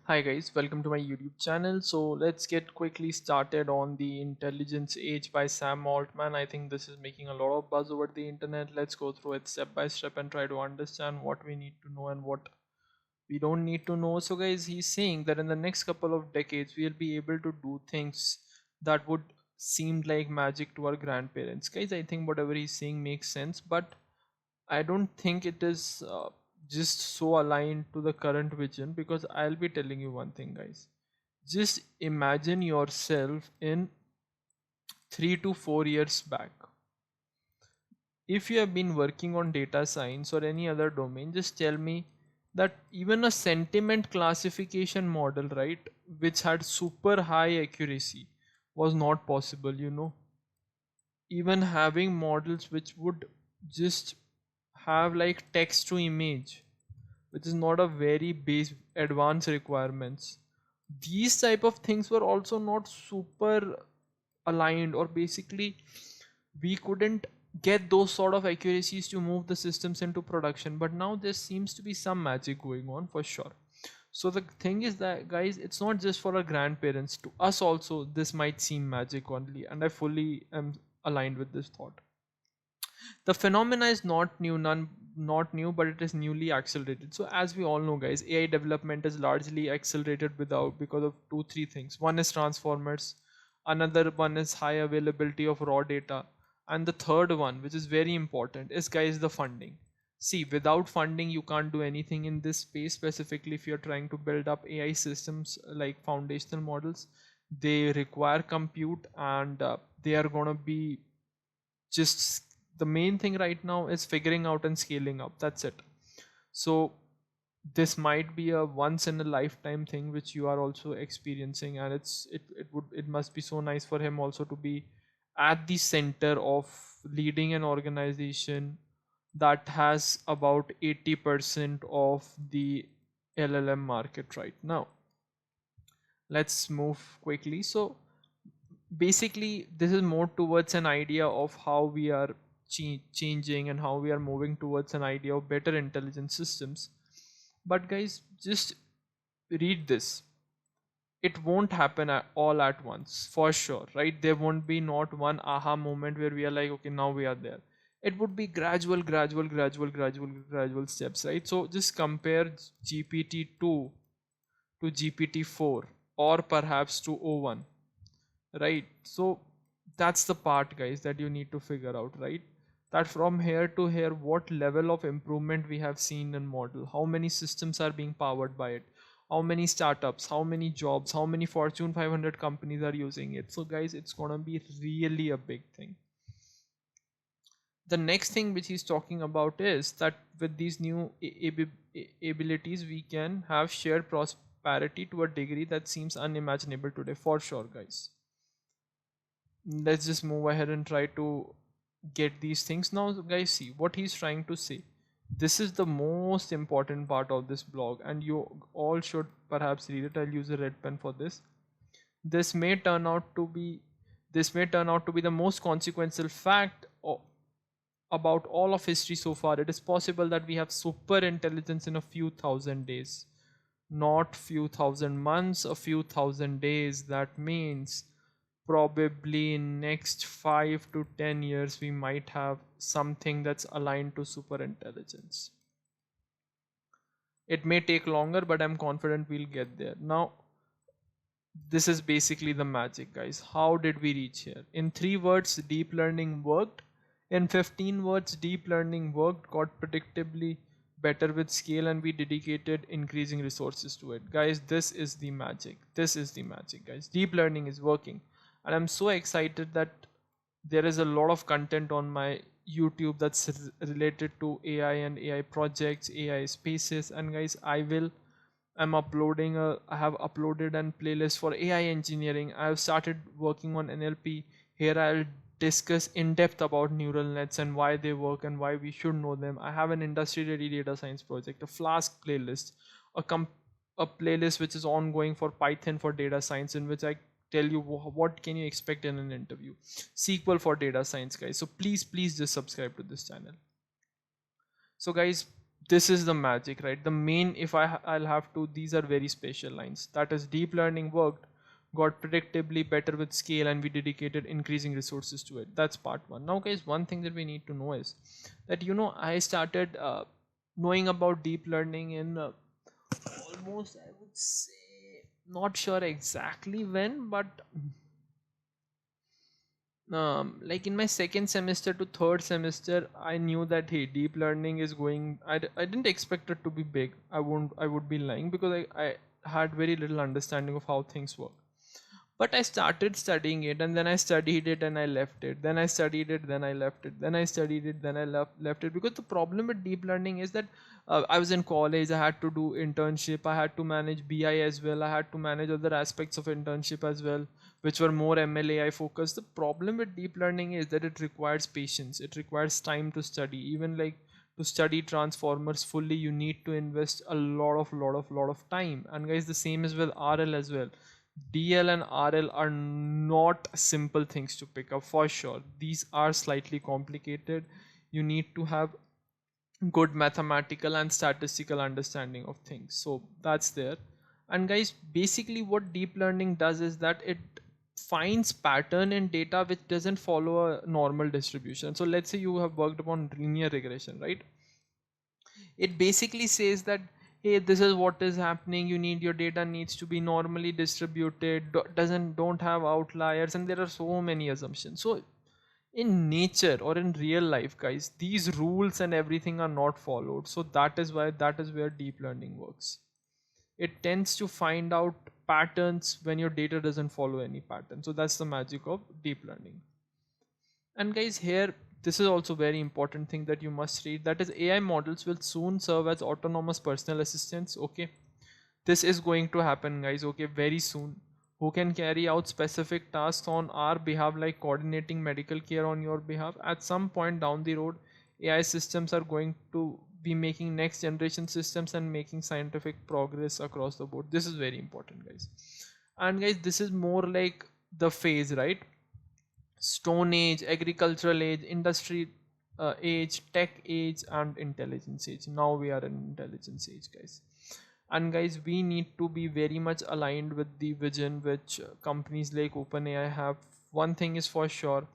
Hi guys, welcome to my YouTube channel. So let's get quickly started on the intelligence age by Sam Altman. I think this is making a lot of buzz over the internet. Let's go through it step by step and try to understand what we need to know and what we don't need to know. So guys, he's saying that in the next couple of decades we'll be able to do things that would seem like magic to our grandparents. Guys, I think whatever he's saying makes sense, but I don't think it is just so aligned to the current vision, because I'll be telling you one thing, guys. Just imagine yourself in 3 to 4 years back. If you have been working on data science or any other domain, just tell me that even a sentiment classification model, right, which had super high accuracy, was not possible. Even having models which would just have like text to image, which is not a very base advanced requirements, these type of things were also not super aligned, or basically we couldn't get those sort of accuracies to move the systems into production. But now there seems to be some magic going on for sure. So the thing is that, guys, it's not just for our grandparents. To us also this might seem magic only, and I fully am aligned with this thought. The phenomena is not new, but it is newly accelerated. So as we all know, guys, AI development is largely accelerated without because of two three things. One is transformers, another one is high availability of raw data, and the third one, which is very important, is, guys, the funding. See, without funding you can't do anything in this space. Specifically, if you're trying to build up AI systems like foundational models, they require compute, and they are going to be just the main thing right now is figuring out and scaling up. That's it. So this might be a once in a lifetime thing which you are also experiencing, and it must be so nice for him also to be at the center of leading an organization that has about 80% of the LLM market right now. Let's move quickly. So basically this is more towards an idea of how we are changing and how we are moving towards an idea of better intelligence systems. But guys, just read this. It won't happen all at once, for sure, right? There won't be not one aha moment where we are like, okay, now we are there. It would be gradual steps, right? So just compare GPT-2 to GPT-4, or perhaps to O1, right? So that's the part, guys, that you need to figure out, right? That from here to here, what level of improvement we have seen in model, how many systems are being powered by it, how many startups, how many jobs, how many Fortune 500 companies are using it. So guys, it's gonna be really a big thing. The next thing which he's talking about is that with these new abilities we can have shared prosperity to a degree that seems unimaginable today, for sure, guys. Let's just move ahead and try to get these things now. Guys, see what he's trying to say. This is the most important part of this blog, and you all should perhaps read it. I'll use a red pen for this. this may turn out to be this may turn out to be the most consequential fact about all of history so far. It is possible that we have super intelligence in a few thousand days, not few thousand months, a few thousand days. That means probably in next 5 to 10 years we might have something that's aligned to super intelligence. It may take longer, but I'm confident we'll get there. Now this is basically the magic, guys. How did we reach here? In 3 words, deep learning worked. In 15 words, deep learning worked, got predictably better with scale, and we dedicated increasing resources to it. Guys, this is the magic. This is the magic, guys. Deep learning is working. And I'm so excited that there is a lot of content on my YouTube that's related to AI and AI projects, AI spaces. And guys, I have uploaded an playlist for AI engineering. I have started working on NLP. Here I'll discuss in depth about neural nets and why they work and why we should know them. I have an industry ready data science project, a Flask playlist, a playlist which is ongoing for Python for data science, in which I tell you what can you expect in an interview. SQL for data science, guys. So please just subscribe to this channel. So guys, this is the magic, right? The main, if I'll have to, these are very special lines. That is, deep learning worked, got predictably better with scale, and we dedicated increasing resources to it. That's part one. Now guys, one thing that we need to know is that, you know, I started knowing about deep learning in almost, I would say, not sure exactly when, but like in my second semester to third semester, I knew that, hey, deep learning is going. I didn't expect it to be big. I would be lying, because I had very little understanding of how things work. But I started studying it, and then I studied it and I left it. Then I studied it, then I left it. Then I studied it, then I left it. Because the problem with deep learning is that I was in college, I had to do internship, I had to manage BI as well, I had to manage other aspects of internship as well, which were more MLAI focused. The problem with deep learning is that it requires patience, it requires time to study. Even like to study transformers fully, you need to invest a lot of time. And guys, the same is with RL as well. DL and RL are not simple things to pick up, for sure. These are slightly complicated. You need to have good mathematical and statistical understanding of things. So that's there. And guys, basically what deep learning does is that it finds pattern in data which doesn't follow a normal distribution. So let's say you have worked upon linear regression, right? It basically says that, hey, this is what is happening, you need, your data needs to be normally distributed, don't have outliers, and there are so many assumptions. So in nature or in real life, guys, these rules and everything are not followed. So that is where deep learning works. It tends to find out patterns when your data doesn't follow any pattern. So that's the magic of deep learning. And guys, here, this is also very important thing that you must read, that is, AI models will soon serve as autonomous personal assistants. Okay, this is going to happen, guys, okay, very soon, who can carry out specific tasks on our behalf, like coordinating medical care on your behalf. At some point down the road, AI systems are going to be making next generation systems and making scientific progress across the board. This is very important, guys. And guys, this is more like the phase, right? Stone age, agricultural age, industry age, tech age, and intelligence age. Now we are in intelligence age, guys. And guys, we need to be very much aligned with the vision which companies like OpenAI have. One thing is for sure,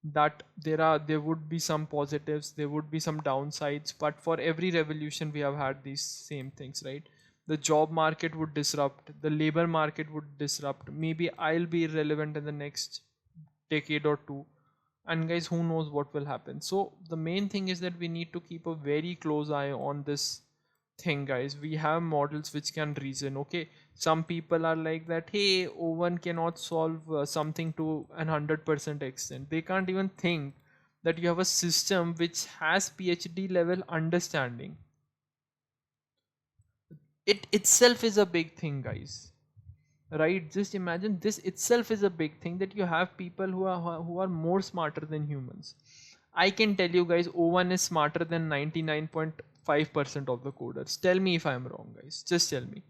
that there would be some positives, there would be some downsides, but for every revolution we have had these same things, right? The job market would disrupt, the labor market would disrupt, maybe I'll be irrelevant in the next decade or two, and guys, who knows what will happen. So the main thing is that we need to keep a very close eye on this thing, guys. We have models which can reason. Okay, some people are like that, hey, Owen cannot solve something to 100% extent. They can't even think that you have a system which has PhD level understanding. It itself is a big thing, guys, right? Just imagine, this itself is a big thing, that you have people who are more smarter than humans. I can tell you guys, O1 is smarter than 99.5% of the coders. Tell me if I'm wrong, guys. Just tell me.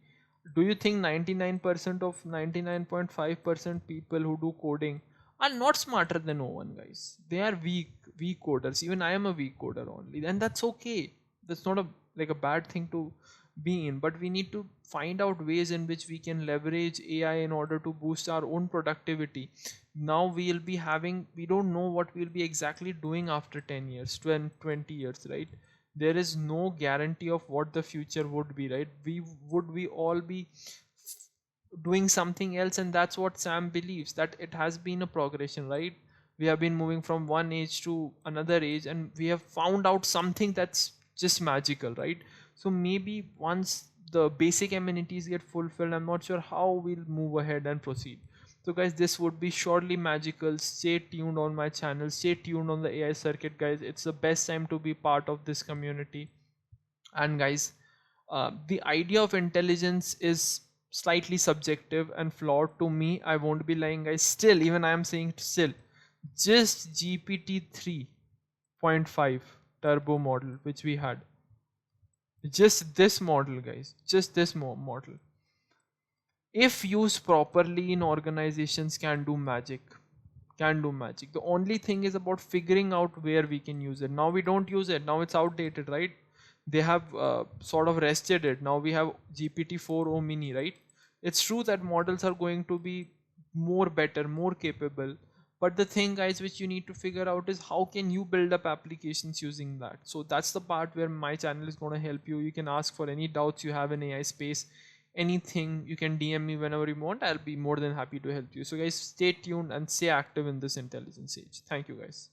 Do you think 99% of 99.5% people who do coding are not smarter than O1, guys? They are weak coders. Even I am a weak coder only, and that's okay. That's not a like a bad thing to be in, but we need to find out ways in which we can leverage AI in order to boost our own productivity. Now we'll be having, we don't know what we'll be exactly doing after 10 years, 20 years, right? There is no guarantee of what the future would be, right? We all be doing something else, and that's what Sam believes, that it has been a progression, right? We have been moving from one age to another age, and we have found out something that's just magical, right? So maybe once the basic amenities get fulfilled, I'm not sure how we'll move ahead and proceed. So guys, this would be surely magical. Stay tuned on my channel, stay tuned on the AI circuit, guys. It's the best time to be part of this community. And guys, the idea of intelligence is slightly subjective and flawed to me. I won't be lying, guys. Still, even I am saying, still, just GPT 3.5 turbo model which we had, just this model, guys, just this model, if used properly in organizations, can do magic. Can do magic. The only thing is about figuring out where we can use it. Now we don't use it, now it's outdated, right? they have sort of rested it. Now we have GPT-4o mini, right? It's true that models are going to be more better, more capable, but the thing, guys, which you need to figure out is how can you build up applications using that. So that's the part where my channel is going to help you. You can ask for any doubts you have in AI space, anything. You can DM me whenever you want. I'll be more than happy to help you. So guys, stay tuned and stay active in this intelligence age. Thank you, guys.